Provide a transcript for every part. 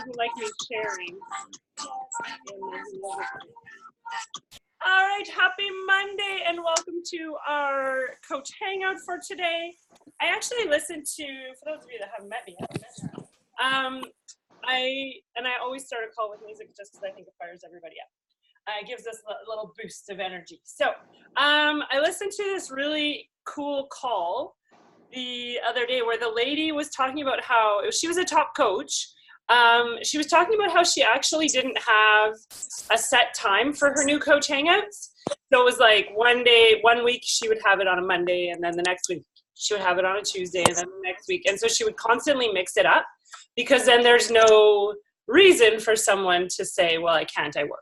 doesn't like me sharing. All right, happy Monday and welcome to our coach hangout for today. I actually listened to, for those of you that haven't met me, I always start a call with music just because I think it fires everybody up. It gives us a little boost of energy. So I listened to this really cool call the other day where the lady was talking about how she was a top coach. She was talking about how she actually didn't have a set time for her new coach hangouts. So it was like one week she would have it on a Monday, and then the next week she would have it on a Tuesday, and then the next week. And so she would constantly mix it up because then there's no reason for someone to say, well, I work.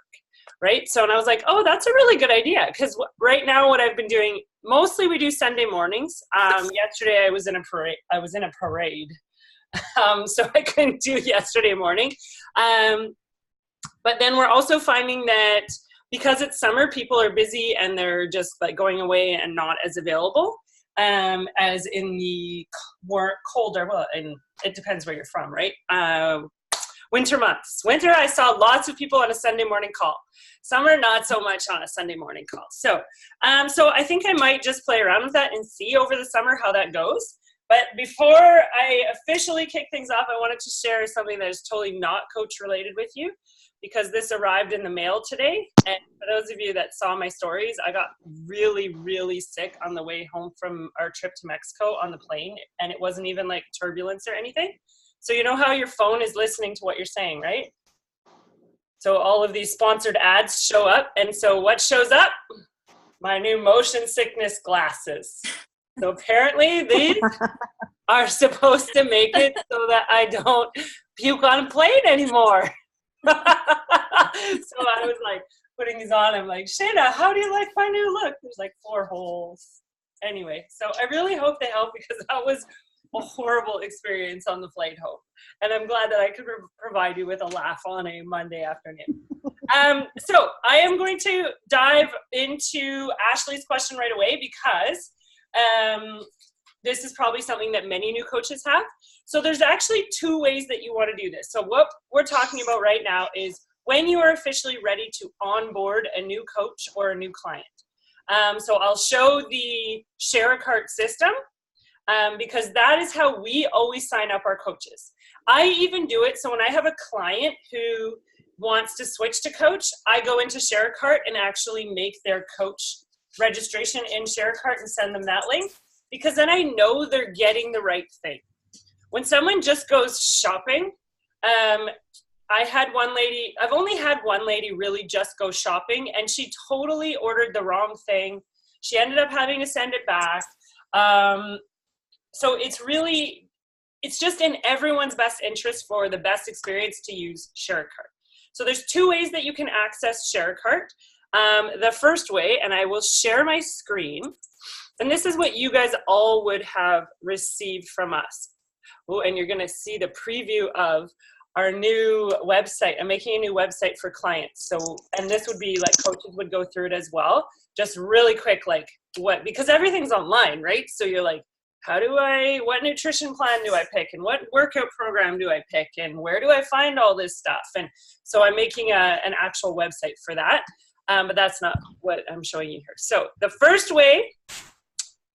Right? So, and I was like, oh, that's a really good idea. Because right now what I've been doing, mostly we do Sunday mornings. Yesterday I was in a parade. So I couldn't do yesterday morning. But then we're also finding that because it's summer, people are busy and they're just like going away and not as available as in the more colder, well, and it depends where you're from, right? Winter months. Winter, I saw lots of people on a Sunday morning call. Summer, not so much on a Sunday morning call. So I think I might just play around with that and see over the summer how that goes. But before I officially kick things off, I wanted to share something that is totally not coach related with you, because this arrived in the mail today. And for those of you that saw my stories, I got really, really sick on the way home from our trip to Mexico on the plane. And it wasn't even like turbulence or anything. So you know how your phone is listening to what you're saying, right? So all of these sponsored ads show up. And so what shows up? My new motion sickness glasses. So apparently these are supposed to make it so that I don't puke on a plane anymore. So I was like putting these on. I'm like, Shayna, how do you like my new look? There's like 4 holes. Anyway, so I really hope they help, because that was a horrible experience on the flight home. And I'm glad that I could provide you with a laugh on a Monday afternoon. So I am going to dive into Ashley's question right away, because this is probably something that many new coaches have. So there's actually 2 ways that you want to do this. So what we're talking about right now is when you are officially ready to onboard a new coach or a new client. So I'll show the share a cart system, because that is how we always sign up our coaches. I even do it. So when I have a client who wants to switch to coach, I go into share a cart and actually make their coach registration in share a cart and send them that link, because then I know they're getting the right thing. When someone just goes shopping, I've only had one lady really just go shopping, and she totally ordered the wrong thing. She ended up having to send it back. So it's just in everyone's best interest for the best experience to use share a cart. So there's 2 ways that you can access share a cart. The first way, and I will share my screen, and this is what you guys all would have received from us. Oh, and you're going to see the preview of our new website. I'm making a new website for clients. So, and this would be like coaches would go through it as well. Just really quick, like because everything's online, right? So you're like, what nutrition plan do I pick? And what workout program do I pick? And where do I find all this stuff? And so I'm making an actual website for that. But that's not what I'm showing you here. So the first way,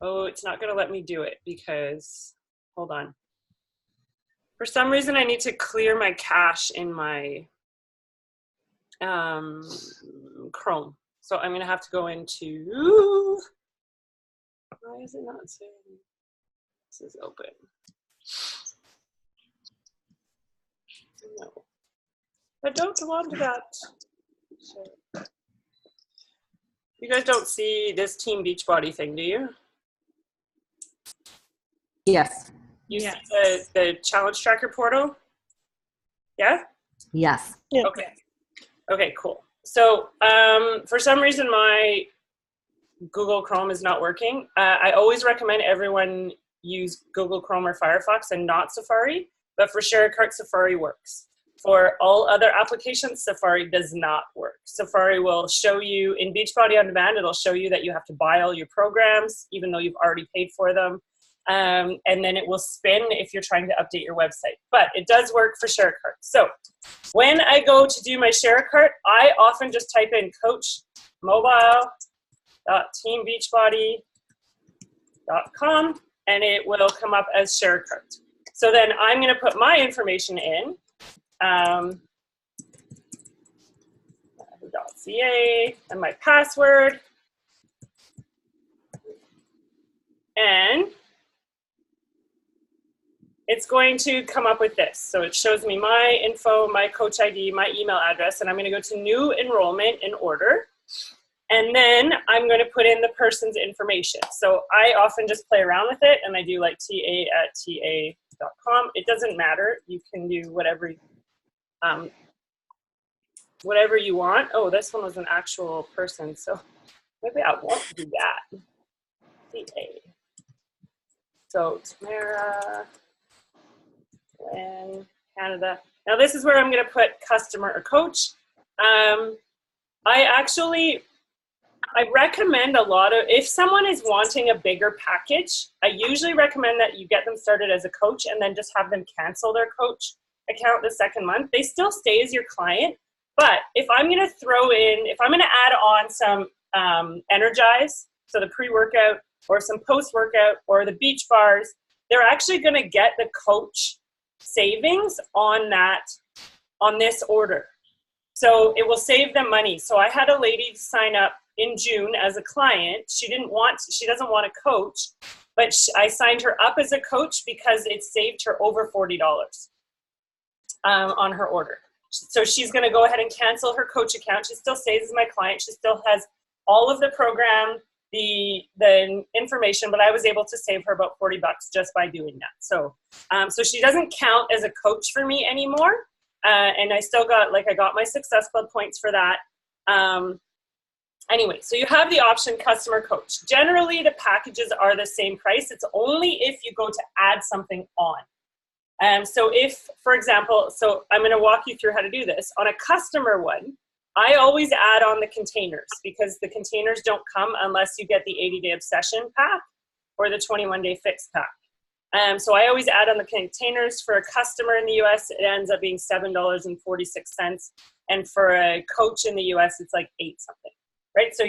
it's not going to let me do it because, hold on. For some reason, I need to clear my cache in my Chrome. So I'm going to have to go into, why is it not saying this is open? No. I don't want that. So, you guys don't see this Team Beachbody thing, do you? Yes. You see the challenge tracker portal? Yeah? Yes. Okay. Okay, cool. So for some reason, my Google Chrome is not working. I always recommend everyone use Google Chrome or Firefox and not Safari, but for share a cart, Safari works. For all other applications, Safari does not work. Safari will show you in Beachbody On Demand, it'll show you that you have to buy all your programs, even though you've already paid for them. and then it will spin if you're trying to update your website. But it does work for share cart. So when I go to do my share cart, I often just type in coachmobile.teambeachbody.com, and it will come up as share cart. So then I'm going to put my information in, .ca, and my password, and it's going to come up with this. So it shows me my info, my coach ID, my email address, and I'm going to go to new enrollment in order. And then I'm going to put in the person's information. So I often just play around with it, and I do like ta@ta.com. It doesn't matter. You can do whatever you want. Oh, this one was an actual person, so maybe I won't do that. TA. So Tamara, Lynn, Canada. Now this is where I'm going to put customer or coach. I recommend a lot of, if someone is wanting a bigger package, I usually recommend that you get them started as a coach and then just have them cancel their coach account the second month. They still stay as your client, but if I'm going to if I'm going to add on some Energize, so the pre-workout or some post-workout or the beach bars, they're actually going to get the coach savings on this order. So it will save them money. So I had a lady sign up in June as a client. She doesn't want a coach, but I signed her up as a coach because it saved her over $40 on her order. So she's going to go ahead and cancel her coach account. She still stays as my client. She still has all of the program, the information, but I was able to save her about $40 just by doing that. So she doesn't count as a coach for me anymore. And I still got, I got my Success Club points for that. Anyway, so you have the option customer coach. Generally, the packages are the same price. It's only if you go to add something on. So if, for example, so I'm going to walk you through how to do this. On a customer one, I always add on the containers because the containers don't come unless you get the 80-day obsession pack or the 21-day fix pack. So I always add on the containers. For a customer in the US, it ends up being $7.46. And for a coach in the US, it's like $8 something, right? So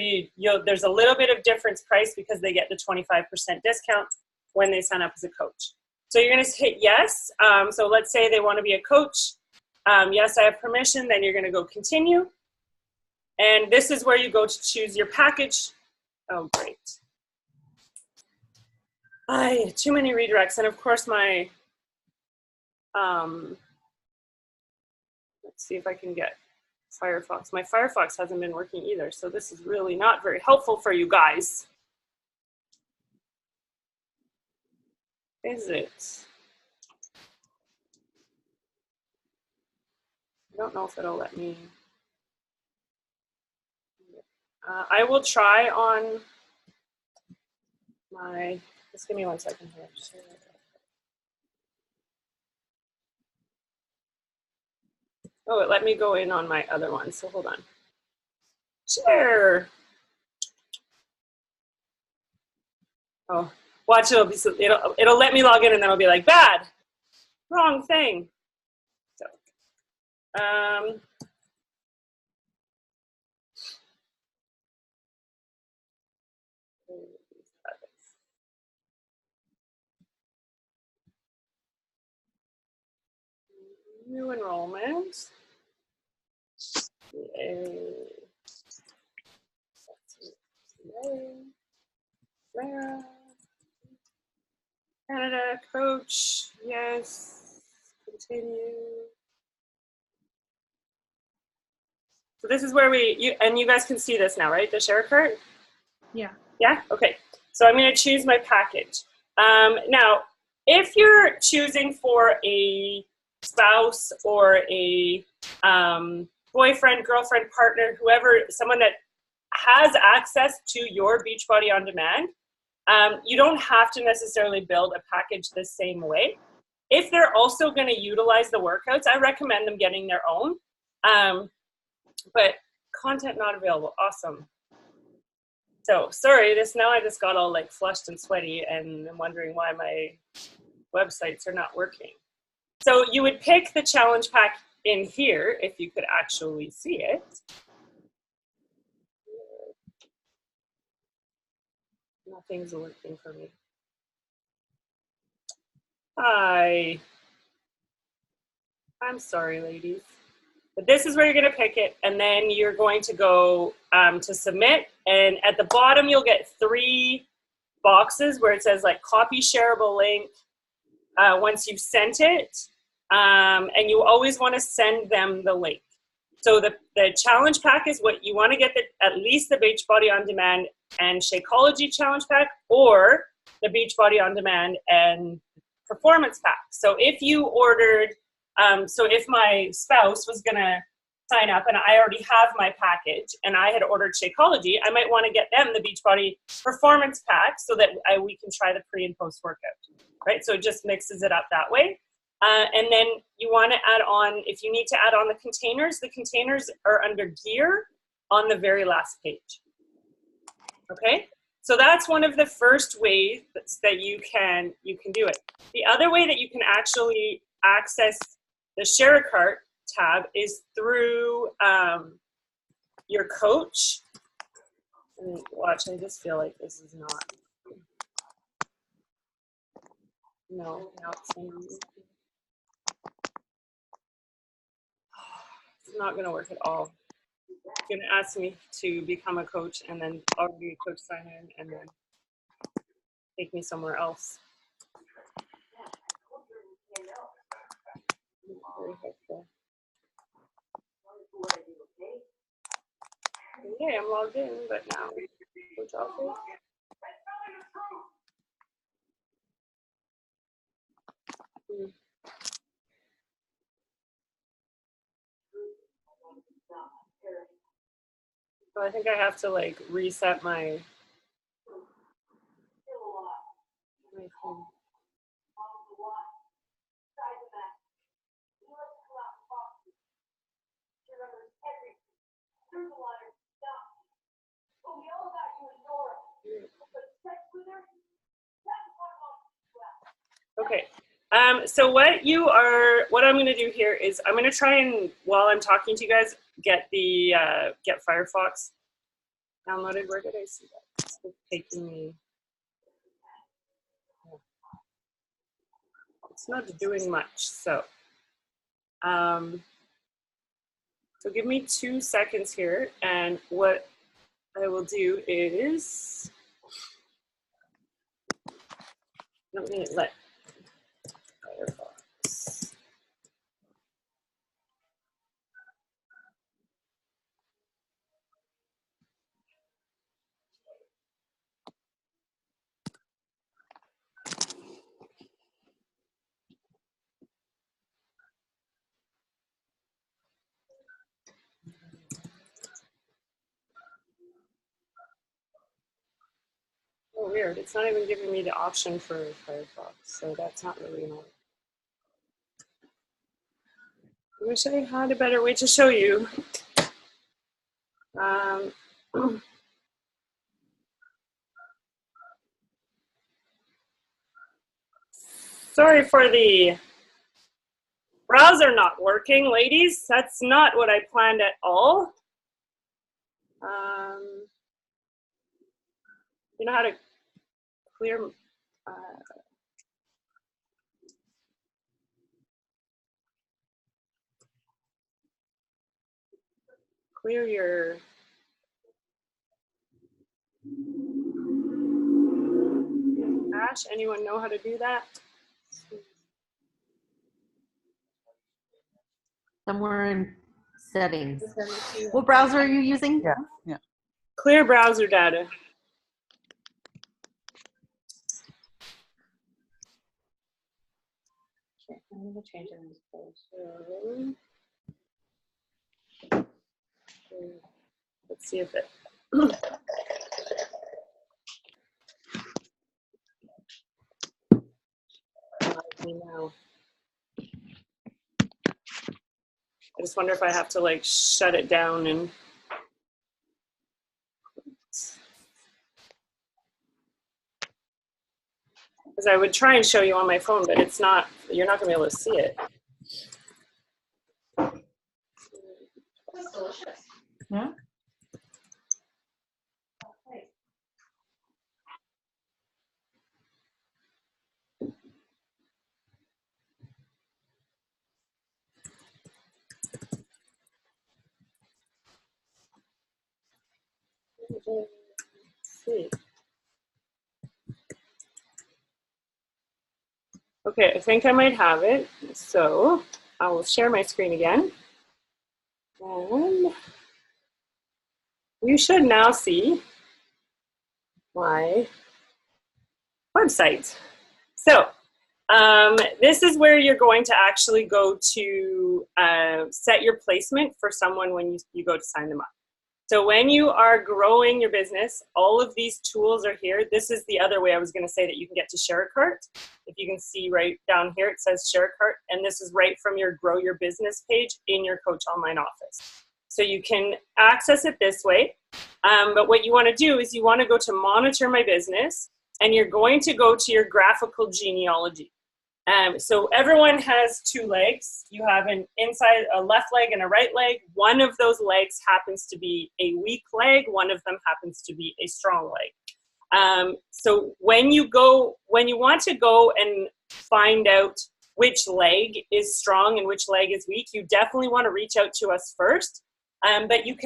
there's a little bit of difference price because they get the 25% discount when they sign up as a coach. So you're going to hit yes. So let's say they want to be a coach. Yes, I have permission. Then you're going to go continue. And this is where you go to choose your package. Oh, great. Too many redirects. And of course my, let's see if I can get Firefox. My Firefox hasn't been working either. So this is really not very helpful for you guys. Is it? I don't know if it'll let me. I will try on my, just give me 1 second here. Oh, it let me go in on my other one, so hold on. Share. Oh, watch, it'll let me log in and then it'll be like, bad, wrong thing. So, new enrollment. Canada coach, yes, continue. So this is where and you guys can see this now, right? The share cart? Yeah. Yeah, okay. So I'm gonna choose my package. Now, if you're choosing for a spouse or a boyfriend, girlfriend, partner, whoever, someone that has access to your Beachbody On Demand, you don't have to necessarily build a package the same way. If they're also going to utilize the workouts, I recommend them getting their own. But content not available, awesome. So sorry, now I just got all like flushed and sweaty and I'm wondering why my websites are not working. So you would pick the challenge pack in here if you could actually see it. Nothing's working for me. Hi. I'm sorry, ladies. But this is where you're going to pick it, and then you're going to go to submit, and at the bottom you'll get 3 boxes where it says like copy shareable link once you've sent it, and you always want to send them the link. So the challenge pack is what you want to get, at least the Beachbody On Demand and Shakeology challenge pack, or the Beachbody On Demand and Performance pack. So if you ordered, so if my spouse was going to sign up and I already have my package and I had ordered Shakeology, I might want to get them the Beachbody Performance pack so that we can try the pre and post workout, right? So it just mixes it up that way. And then you want to add on, if you need to add on the containers are under gear on the very last page. Okay, so that's one of the first ways that you can do it. The other way that you can actually access the Share a Cart tab is through your coach. And watch, I just feel like this is not. No, it's not going to work at all. It's going to ask me to become a coach, and then I'll do a coach sign in, and then take me somewhere else. Okay, I'm logged in, but now coach office. So I think I have to like reset my phone. Okay. So what I'm going to do here is I'm going to try and, while I'm talking to you guys, get the get Firefox downloaded. Where did I see that? It's taking me. It's not doing much. So, so give me 2 seconds here, and what I will do is let me let Firefox. Oh, weird. It's not even giving me the option for Firefox, so that's not really annoying. I wish I had a better way to show you. Sorry for the browser not working, ladies. That's not what I planned at all. You know how to clear your cache? Anyone know how to do that? Somewhere in settings. What browser are you using? Yeah. Clear browser data. Okay, I'm going to change it in this browser. Let's see if it. Now. I just wonder if I have to like shut it down and. Because I would try and show you on my phone, but it's not, you're not gonna be able to see it. That's delicious. Yeah. Let's see. Okay, I think I might have it. So I will share my screen again. And you should now see my website. So this is where you're going to actually go to set your placement for someone when you go to sign them up. So when you are growing your business, all of these tools are here. This is the other way I was going to say that you can get to share a cart. If you can see right down here, it says share a cart, and this is right from your Grow Your Business page in your Coach Online office. So you can access it this way. But what you want to do is you want to go to Monitor My Business, and you're going to go to your graphical genealogy. So everyone has two legs. You have an inside, a left leg and a right leg. One of those legs happens to be a weak leg. One of them happens to be a strong leg. So when you want to go and find out which leg is strong and which leg is weak, you definitely want to reach out to us first. But you'd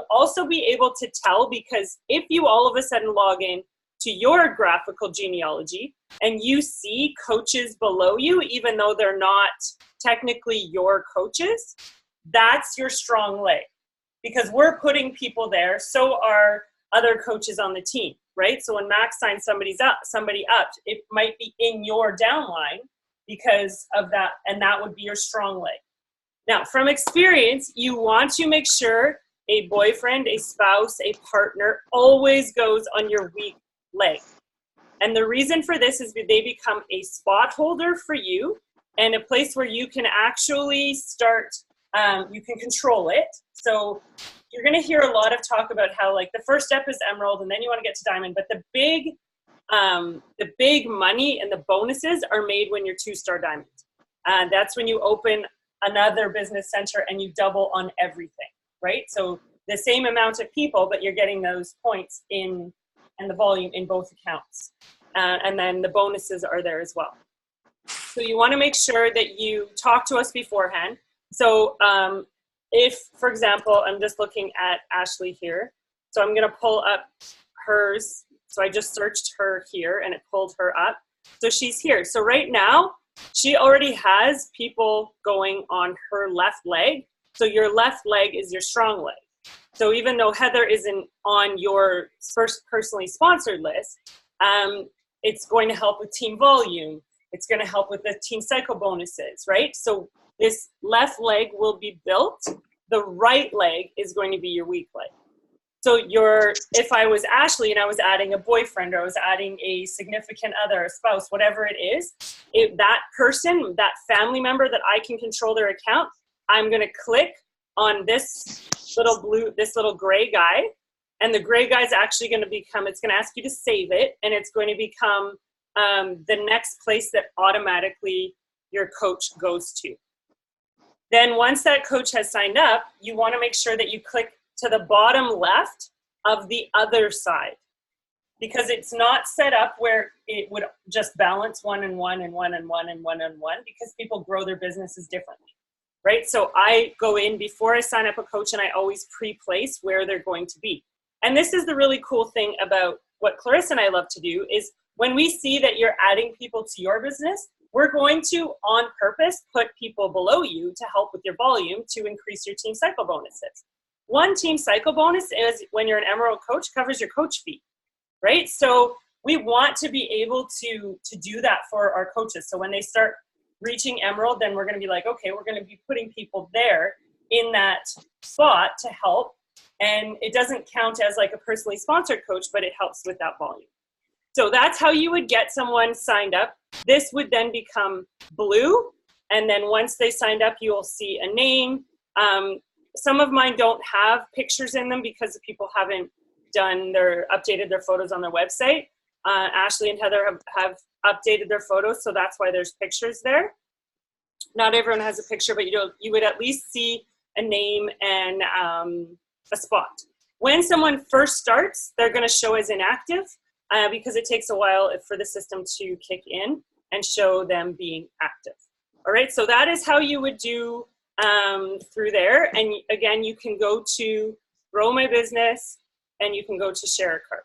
also be able to tell, because if you all of a sudden log in to your graphical genealogy and you see coaches below you, even though they're not technically your coaches, that's your strong leg, because we're putting people there. So are other coaches on the team, right? So when Max signs somebody up, it might be in your downline because of that, and that would be your strong leg. Now, from experience, you want to make sure a boyfriend, a spouse, a partner always goes on your weak leg. And the reason for this is that they become a spot holder for you and a place where you can actually start, you can control it. So you're going to hear a lot of talk about how, like, the first step is emerald and then you want to get to diamond, but the big money and the bonuses are made when you're 2-star diamond. That's when you open another business center and you double on everything, right? So the same amount of people, but you're getting those points in and the volume in both accounts. And then the bonuses are there as well. So you want to make sure that you talk to us beforehand. So if, for example, I'm just looking at Ashley here. So I'm going to pull up hers. So I just searched her here and it pulled her up. So she's here. So right now, she already has people going on her left leg. So your left leg is your strong leg. So even though Heather isn't on your first personally sponsored list, it's going to help with team volume. It's going to help with the team cycle bonuses, right? So this left leg will be built. The right leg is going to be your weak leg. So if I was Ashley and I was adding a boyfriend or I was adding a significant other, a spouse, whatever it is, that person, that family member that I can control their account, I'm going to click on this little gray guy, and the gray guy is actually going to become, it's going to ask you to save it, and it's going to become the next place that automatically your coach goes to. Then once that coach has signed up, you want to make sure that you click to the bottom left of the other side, because it's not set up where it would just balance 1 and 1 and 1 and 1 and 1 and 1, because people grow their businesses differently. Right? So I go in before I sign up a coach and I always pre-place where they're going to be. And this is the really cool thing about what Clarissa and I love to do is when we see that you're adding people to your business, we're going to, on purpose, put people below you to help with your volume to increase your team cycle bonuses. One team cycle bonus is when you're an Emerald coach, covers your coach fee, right? So we want to be able to do that for our coaches. So when they start reaching Emerald, then we're going to be like, okay, we're going to be putting people there in that spot to help. And it doesn't count as like a personally sponsored coach, but it helps with that volume. So that's how you would get someone signed up. This would then become blue. And then once they signed up, you'll see a name. Some of mine don't have pictures in them because people haven't updated their photos on their website. Ashley and Heather have updated their photos, so that's why there's pictures there. Not everyone has a picture, but you would at least see a name and a spot. When someone first starts, they're going to show as inactive because it takes a while for the system to kick in and show them being active. All right, so that is how you would do through there. And again, you can go to Grow My Business and you can go to Share a Cart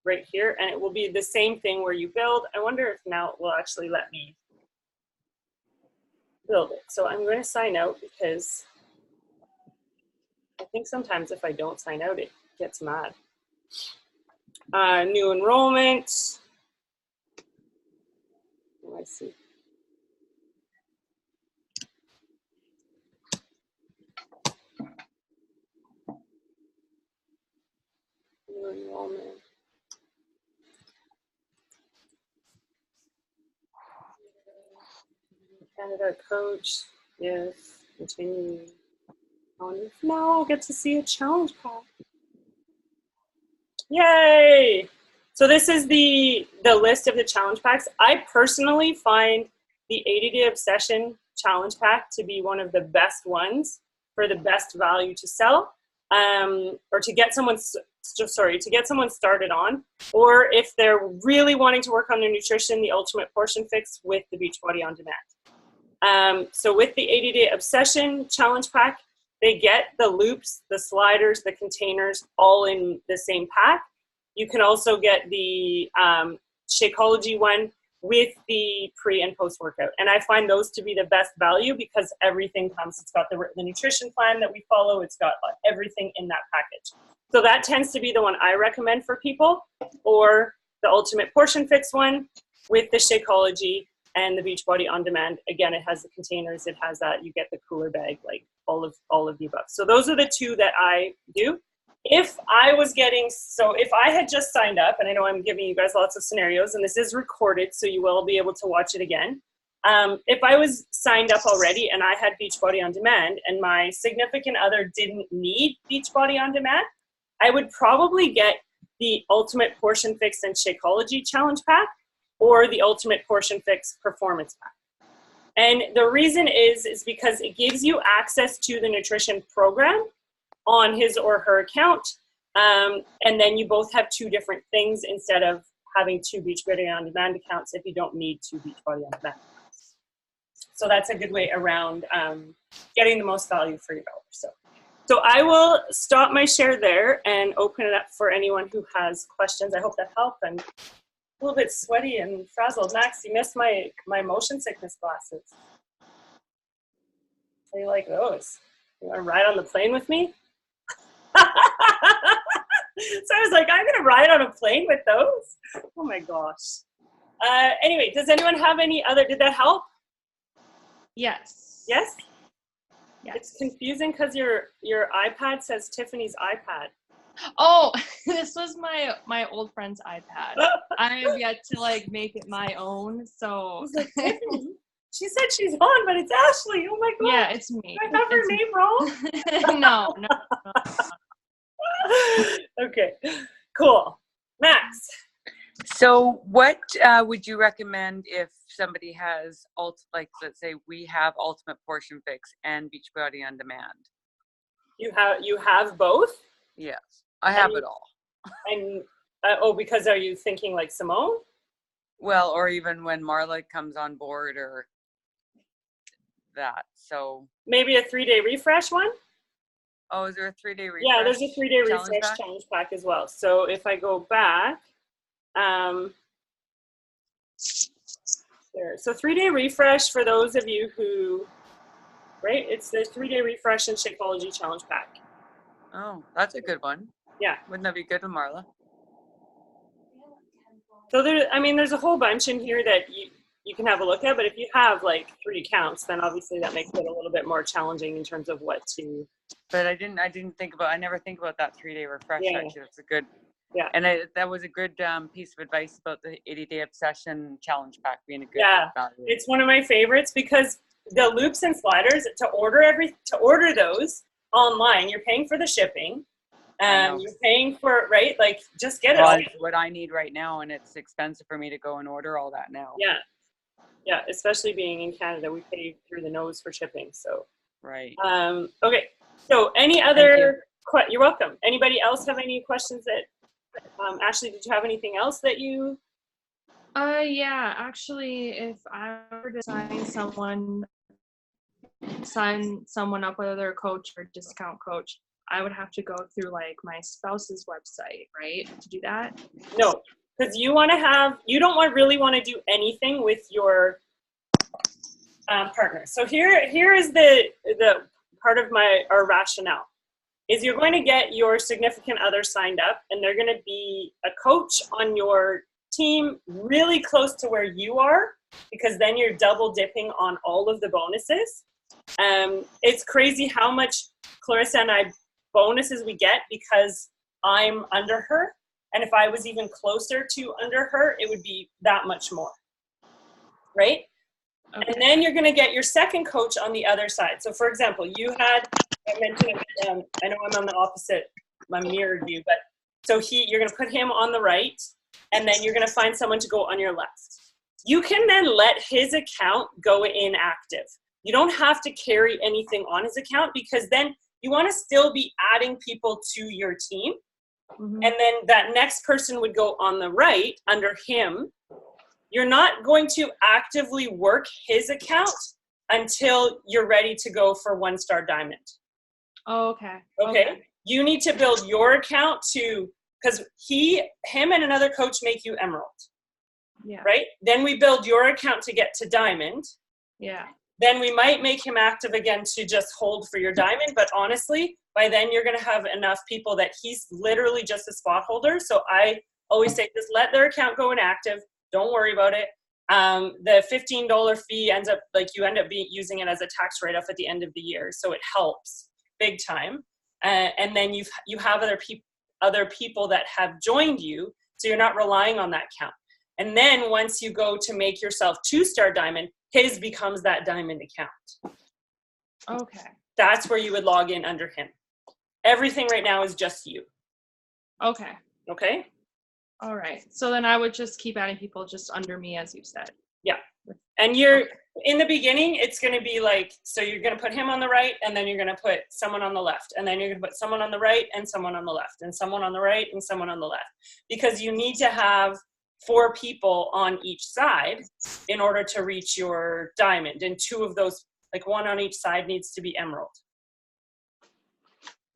right here, and it will be the same thing where you build. I wonder if now it will actually let me build it. So I'm going to sign out because I think sometimes if I don't sign out, it gets mad. New enrollment. Let's see. New enrollment. Canada coach. Yes. Continue. Now I'll get to see a challenge pack. Yay! So this is the list of the challenge packs. I personally find the 80-day obsession challenge pack to be one of the best ones for the best value to sell, or to get someone started on, or if they're really wanting to work on their nutrition, the ultimate portion fix with the Beachbody On Demand. So with the 80-day obsession challenge pack, they get the loops, the sliders, the containers all in the same pack. You can also get the Shakeology one with the pre and post workout. And I find those to be the best value because everything comes. It's got the nutrition plan that we follow. It's got everything in that package. So that tends to be the one I recommend for people, or the Ultimate Portion Fix one with the Shakeology and the Beachbody On Demand. Again, it has the containers. It has that. You get the cooler bag, like all of the above. So those are the two that I do. If I had just signed up, and I know I'm giving you guys lots of scenarios, and this is recorded, so you will be able to watch it again. If I was signed up already and I had Beachbody On Demand and my significant other didn't need Beachbody On Demand, I would probably get the Ultimate Portion Fix and Shakeology Challenge Pack or the Ultimate Portion Fix Performance Pack. And the reason is because it gives you access to the nutrition program on his or her account. And then you both have two different things instead of having two Beachbody On Demand accounts if you don't need two Beachbody On Demand accounts. So that's a good way around getting the most value for your dollar. So I will stop my share there and open it up for anyone who has questions. I hope that helped. I'm a little bit sweaty and frazzled. Max, you missed my motion sickness glasses. How do you like those? You want to ride on the plane with me? So I was like, I'm going to ride on a plane with those? Oh my gosh. Anyway, does anyone have any other, did that help? Yes. Yes? Yes. It's confusing because your iPad says Tiffany's iPad. Oh, this was my old friend's iPad. I have yet to make it my own. So Like, Tiffany? She said she's on, but it's Ashley. Oh my god. Yeah, it's me. Do I have her name wrong? No. Okay, cool. Max. So what would you recommend if somebody has, let's say we have Ultimate Portion Fix and Beachbody On Demand? You have both? Yes, I have it all. And because are you thinking like Simone? Well, or even when Marla comes on board or that. So maybe a 3-day refresh one? Oh, is there a 3-day refresh? Yeah, there's a 3-day challenge refresh pack? challenge pack as well. So if I go back, there. So 3-day refresh for those of you who, right? It's the 3-day refresh and Shakeology challenge pack. Oh, that's a good one. Yeah. Wouldn't that be good with Marla? So there's a whole bunch in here that you can have a look at, but if you have like 3 accounts, then obviously that makes it a little bit more challenging in terms of what to. But I never think about that 3-day refresh. Yeah. Actually, that's a good. Yeah. And that was a good piece of advice about the 80-day obsession challenge pack being a good value. It's one of my favorites because the loops and sliders to order those online, you're paying for the shipping. know. You're paying for it, right? Like, just get it Well, all. it's what I need right now, and it's expensive for me to go and order all that now. Yeah. Yeah, especially being in Canada, we pay through the nose for shipping. So, Right. okay. So, any other? You're welcome. Anybody else have any questions that? Ashley, did you have anything else that you? Yeah, actually, if I were to sign someone up, whether they're a coach or discount coach, I would have to go through like my spouse's website, right, to do that? No, because you don't really want to do anything with your partner. So here is the part of our rationale is you're going to get your significant other signed up, and they're going to be a coach on your team really close to where you are, because then you're double dipping on all of the bonuses. It's crazy how much Clarissa and I bonuses we get because I'm under her, and if I was even closer to under her, it would be that much more, right? Okay. And then you're going to get your second coach on the other side. So for example, I mentioned, I know I'm on the opposite, my mirrored view, but so you're going to put him on the right, and then you're going to find someone to go on your left. You can then let his account go inactive. You don't have to carry anything on his account, because then you want to still be adding people to your team. Mm-hmm. And then that next person would go on the right under him. You're not going to actively work his account until you're ready to go for 1-star diamond. Oh, okay. Okay. You need to build your account because him and another coach make you emerald. Yeah. Right? Then we build your account to get to diamond. Yeah. Then we might make him active again to just hold for your diamond. But honestly, by then you're going to have enough people that he's literally just a spot holder. So I always say, just let their account go inactive. Don't worry about it. The $15 fee you end up using it as a tax write-off at the end of the year. So it helps big time. And then you have other people that have joined you. So you're not relying on that account. And then once you go to make yourself 2-star diamond, his becomes that diamond account. Okay. That's where you would log in under him. Everything right now is just you. Okay. Okay? All right. So then I would just keep adding people just under me, as you said. Yeah. And in the beginning, it's going to be like, so you're going to put him on the right, and then you're going to put someone on the left, and then you're going to put someone on the right and someone on the left, and someone on the right and someone on the left. Because you need to have 4 people on each side in order to reach your diamond. And 2 of those, like 1 on each side, needs to be emerald.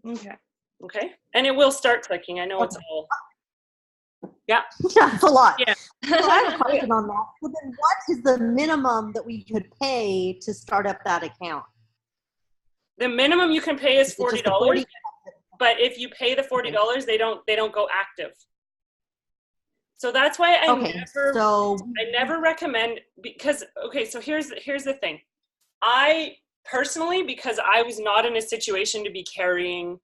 Okay. Okay. And it will start clicking. I know it's all. Yeah. Yeah, it's a lot. Yeah. So I have a question on that. So then what is the minimum that we could pay to start up that account? The minimum you can pay is $40. $40? But if you pay the $40, they don't go active. So that's why I never recommend, because so here's the thing. I personally, because I was not in a situation to be carrying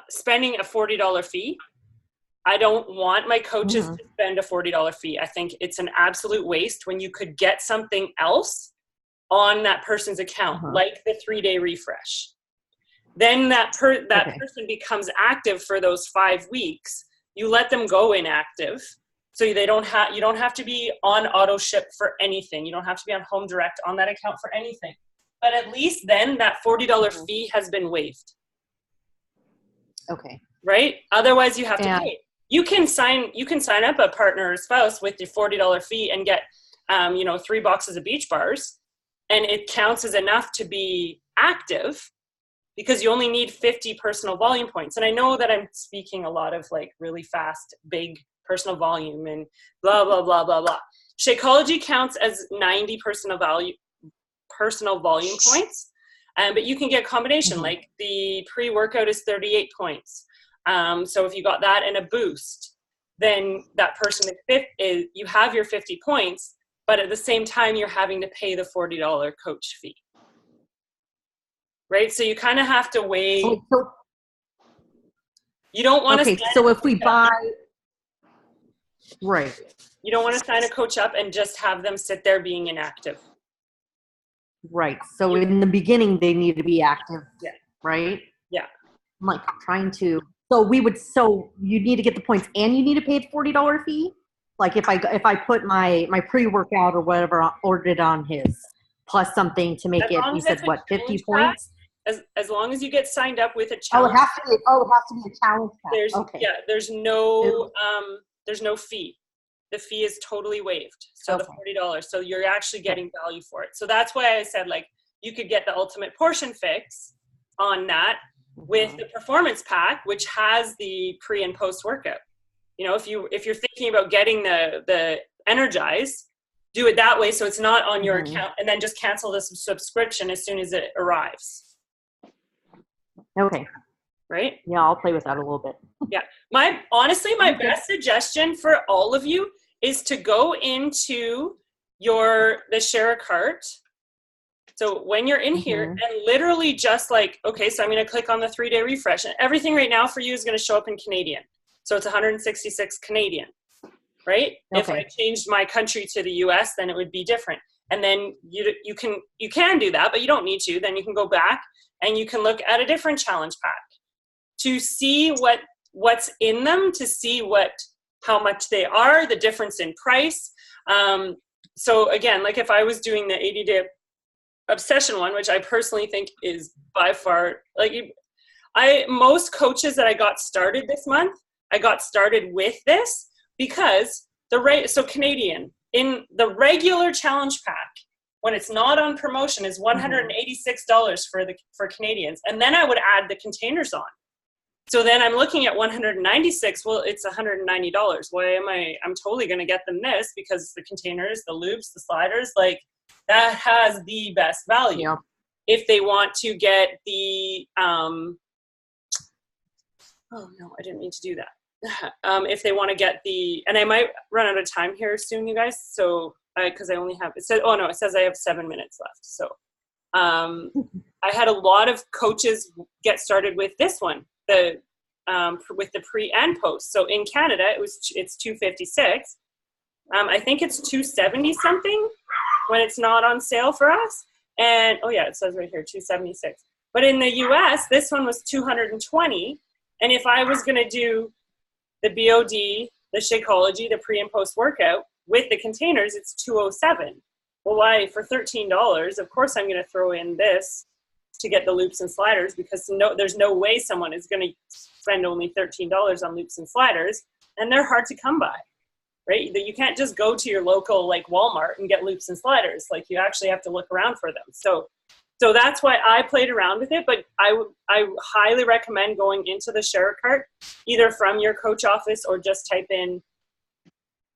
spending a $40 fee, I don't want my coaches to spend a $40 fee. I think it's an absolute waste when you could get something else on that person's account, like the 3-day refresh. Then that person becomes active for those 5 weeks. You let them go inactive, so you don't have to be on auto ship for anything. You don't have to be on home direct on that account for anything. But at least then that $40 fee has been waived. Okay. Right? Otherwise you have to pay. You can sign up a partner or spouse with your $40 fee and get 3 boxes of beach bars, and it counts as enough to be active, because you only need 50 personal volume points. And I know that I'm speaking a lot of like really fast, big personal volume and blah, blah, blah, blah, blah. Shakeology counts as 90 personal volume points. But you can get a combination, like the pre-workout is 38 points. So if you got that and a boost, then that person you have your 50 points, but at the same time, you're having to pay the $40 coach fee. Right? So you kind of have to weigh. You don't want to. Okay, so if we buy. Right. You don't want to sign a coach up and just have them sit there being inactive. Right. So in the beginning, they need to be active. Yeah. Right? Yeah. I'm like trying to So you need to get the points and you need to pay a $40 fee? Like if I put my pre-workout or whatever ordered on his plus something to make As it, long you as said it's a what, 50 challenge points? As long as you get signed up with a Oh, challenge, it has to be a challenge pack. there's Okay. there's no fee. The fee is totally waived. So Okay. the $40. So you're actually getting value for it. So that's why I said, like, you could get the ultimate portion fix on that with the performance pack, which has the pre and post workout. You know, if you're thinking about getting the Energize, do it that way so it's not on your account, and then just cancel the subscription as soon as it arrives. Okay. Right? Yeah, I'll play with that a little bit. Yeah. My best suggestion for all of you is to go into the share a cart. So when you're in here and literally just like, okay, so I'm going to click on the 3-day refresh, and everything right now for you is going to show up in Canadian. So it's 166 Canadian, right? Okay. If I changed my country to the US, then it would be different. And then you can do that, but you don't need to. Then you can go back and you can look at a different challenge pack to see what's in them, to see how much they are, the difference in price. So again, like if I was doing the 80-day obsession one, which I personally think is by far, most coaches that I got started this month, I got started with this because Canadian in the regular challenge pack, when it's not on promotion, is $186 for Canadians, and then I would add the containers on. So then I'm looking at $196. Well, it's $190. I'm totally going to get them this because the containers, the loops, the sliders, like that has the best value. Yeah. If they want to get the, oh no, I didn't mean to do that. If they want to get and I might run out of time here soon, you guys. So, because I only have, it says I have 7 minutes left. So, I had a lot of coaches get started with this one, with the pre and post. So in Canada, it's $256. I think it's $270 something when it's not on sale for us. And it says right here $276. But in the US, this one was $220. And if I was going to do the BOD, the Shakeology, the pre and post workout with the containers, it's $207. Well, why? For $13, of course I'm going to throw in this to get the loops and sliders, because there's no way someone is going to spend only $13 on loops and sliders, and they're hard to come by, right? You can't just go to your local like Walmart and get loops and sliders. Like you actually have to look around for them. So that's why I played around with it, but I highly recommend going into the share cart, either from your coach office or just type in,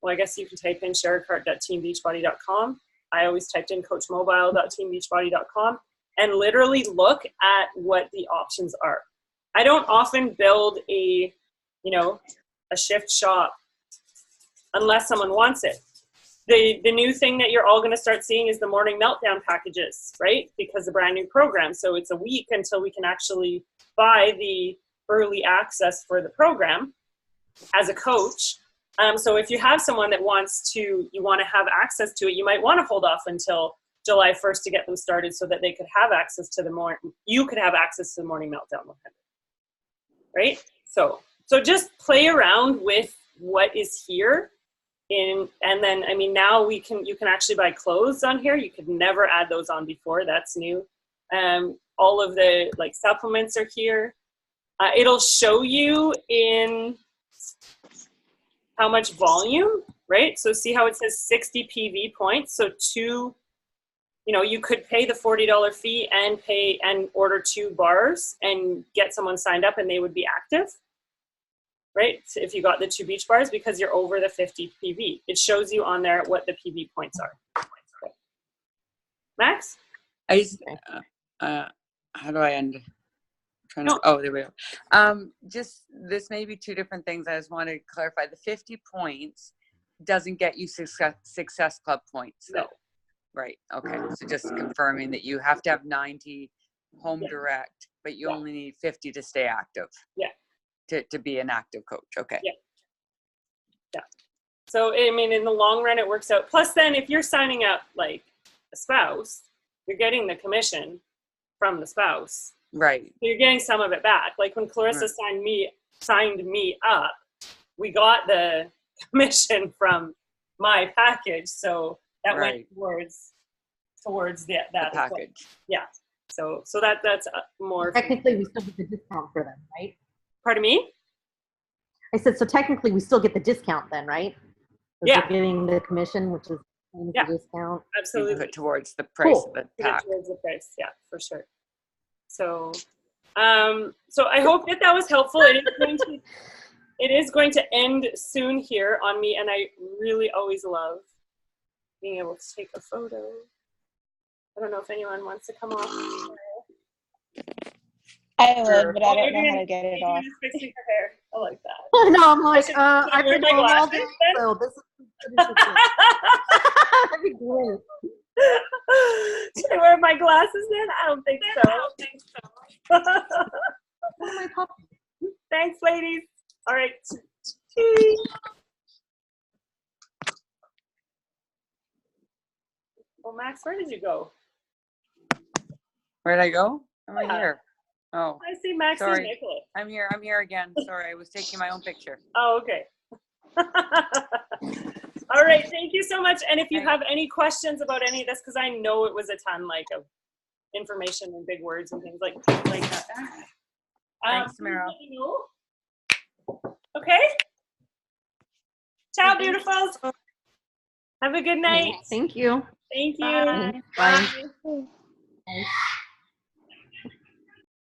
well, I guess you can type in sharecart.teambeachbody.com. I always typed in coachmobile.teambeachbody.com and literally look at what the options are. I don't often build a shift shop unless someone wants it. The new thing that you're all going to start seeing is the morning meltdown packages, right? Because the brand new program. So it's a week until we can actually buy the early access for the program as a coach. So if you have someone that you want to have access to it, you might want to hold off until July 1st to get them started so that they could have access to you could have access to the morning meltdown 100, right? So just play around with what is here. And then, I mean, now you can actually buy clothes on here. You could never add those on before. That's new. All of the like supplements are here. It'll show you in how much volume, right? So see how it says 60 PV points. So you could pay the $40 fee and order 2 bars and get someone signed up and they would be active. Right? So if you got the 2 beach bars, because you're over the 50 PV, it shows you on there what the PV points are. Okay. Max? How do I end? There we go. Just this may be 2 different things. I just want to clarify. The 50 points doesn't get you success club points, though. No. Right. Okay. So just confirming that you have to have 90 home direct, but you only need 50 to stay active. Yeah. To be an active coach. Okay. Yeah. So, I mean, in the long run, it works out. Plus, then if you're signing up like a spouse, you're getting the commission from the spouse. Right. So you're getting some of it back. Like when Clarissa signed me signed me up, we got the commission from my package, so that went towards that The as well. package. Yeah. So that's more. Technically, we still get the discount for them, right? Pardon me? I said, so technically, we still get the discount then, right? 'Cause Yeah. we're getting the commission, which is Yeah. the discount. You Absolutely. put towards the price Cool. of the Put it pack. towards the price. Yeah, for sure. So, so I hope that was helpful. It is going to end soon here on me, and I really always love being able to take a photo. I don't know if anyone wants to come off. I would, but I don't know Adrian, how to get it off. Adrian's fixing her hair. I like that. No, I'm like, should I've wear been my home all glasses day, then? so this is that'd be great. Should I wear my glasses then? I don't think so. What am I talking? Thanks, ladies. All right. Cheese. Well, Max, where did you go? Where'd I go? I'm Yeah. here. Oh, I see Max and Sorry. Nicholas. I'm here again. Sorry, I was taking my own picture. Oh, okay. All right. Thank you so much. And if you have any questions about any of this, because I know it was a ton like of information and big words and things like that. Thanks, Please Meryl. let me know. Okay. Ciao, beautifuls. Have a good night. Thank you. Thank you. Bye. Bye.